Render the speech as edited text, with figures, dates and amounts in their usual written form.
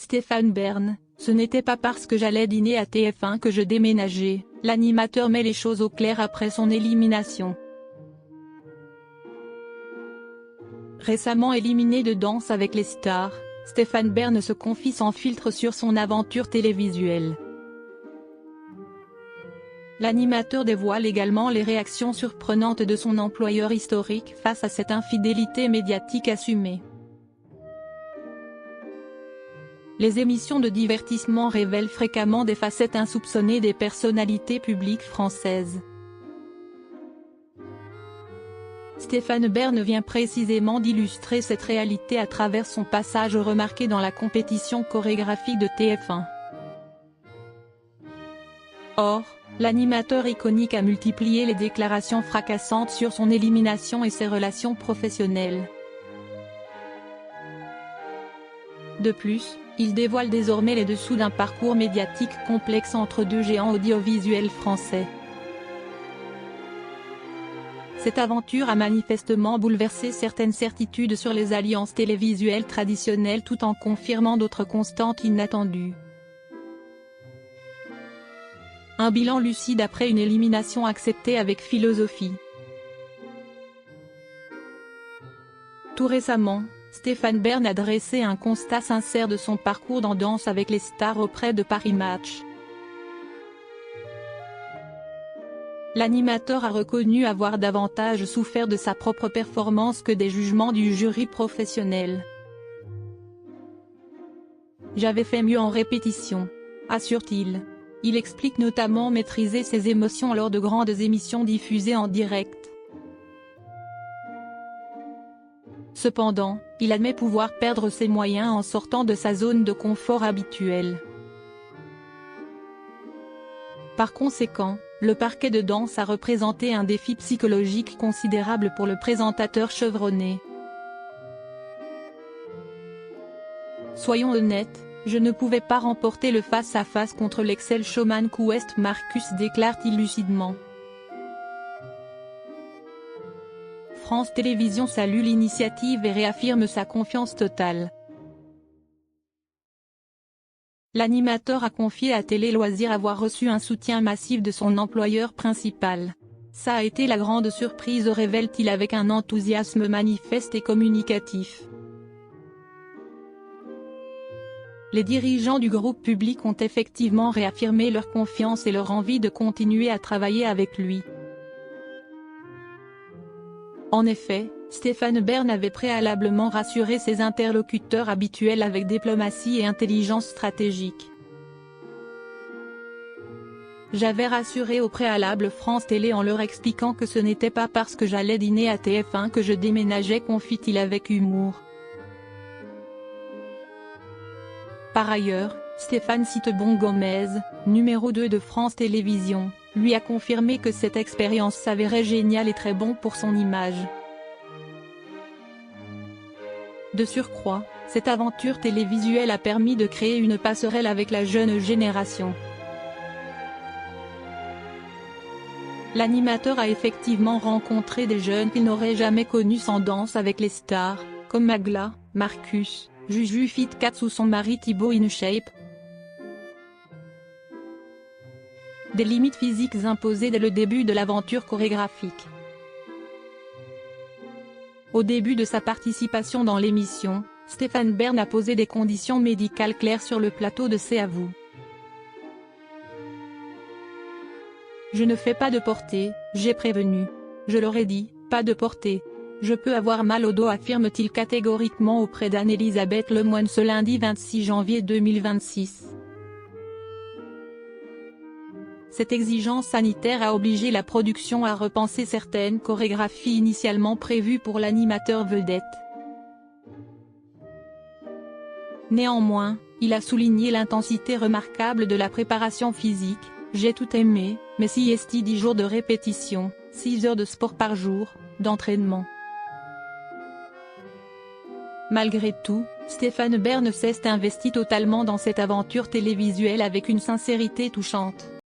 Stéphane Bern, ce n'était pas parce que j'allais dîner à TF1 que je déménageais, l'animateur met les choses au clair après son élimination. Récemment éliminé de Danse avec les stars, Stéphane Bern se confie sans filtre sur son aventure télévisuelle. L'animateur dévoile également les réactions surprenantes de son employeur historique face à cette infidélité médiatique assumée. Les émissions de divertissement révèlent fréquemment des facettes insoupçonnées des personnalités publiques françaises. Stéphane Bern vient précisément d'illustrer cette réalité à travers son passage remarqué dans la compétition chorégraphique de TF1. Or, l'animateur iconique a multiplié les déclarations fracassantes sur son élimination et ses relations professionnelles. De plus, il dévoile désormais les dessous d'un parcours médiatique complexe entre deux géants audiovisuels français. Cette aventure a manifestement bouleversé certaines certitudes sur les alliances télévisuelles traditionnelles tout en confirmant d'autres constantes inattendues. Un bilan lucide après une élimination acceptée avec philosophie. Tout récemment, Stéphane Bern a dressé un constat sincère de son parcours dans Danse avec les stars auprès de Paris Match. L'animateur a reconnu avoir davantage souffert de sa propre performance que des jugements du jury professionnel. « J'avais fait mieux en répétition », assure-t-il. Il explique notamment maîtriser ses émotions lors de grandes émissions diffusées en direct. Cependant, il admet pouvoir perdre ses moyens en sortant de sa zone de confort habituelle. Par conséquent, le parquet de Danse a représenté un défi psychologique considérable pour le présentateur chevronné. Soyons honnêtes, je ne pouvais pas remporter le face-à-face contre l'excel showman Quest Marcus, déclare-t-il lucidement. France Télévisions salue l'initiative et réaffirme sa confiance totale. L'animateur a confié à Télé Loisirs avoir reçu un soutien massif de son employeur principal. Ça a été la grande surprise, révèle-t-il avec un enthousiasme manifeste et communicatif. Les dirigeants du groupe public ont effectivement réaffirmé leur confiance et leur envie de continuer à travailler avec lui. En effet, Stéphane Bern avait préalablement rassuré ses interlocuteurs habituels avec diplomatie et intelligence stratégique. J'avais rassuré au préalable France Télé en leur expliquant que ce n'était pas parce que j'allais dîner à TF1 que je déménageais, confie-t-il avec humour. Par ailleurs, Stéphane Citebon Gomez, numéro 2 de France Télévisions, lui a confirmé que cette expérience s'avérait géniale et très bon pour son image. De surcroît, cette aventure télévisuelle a permis de créer une passerelle avec la jeune génération. L'animateur a effectivement rencontré des jeunes qu'il n'aurait jamais connus sans Danse avec les stars, comme Magla, Marcus, Juju Fit Cats ou son mari Thibaut InShape. Des limites physiques imposées dès le début de l'aventure chorégraphique. Au début de sa participation dans l'émission, Stéphane Bern a posé des conditions médicales claires sur le plateau de C'est à vous. Je ne fais pas de portée, j'ai prévenu. Je leur ai dit, pas de portée. Je peux avoir mal au dos, affirme-t-il catégoriquement auprès d'Anne-Elisabeth Lemoine ce lundi 26 janvier 2026. Cette exigence sanitaire a obligé la production à repenser certaines chorégraphies initialement prévues pour l'animateur vedette. Néanmoins, il a souligné l'intensité remarquable de la préparation physique. J'ai tout aimé, mais si est 10 jours de répétition, 6 heures de sport par jour, d'entraînement. Malgré tout, Stéphane Bern s'est investi totalement dans cette aventure télévisuelle avec une sincérité touchante.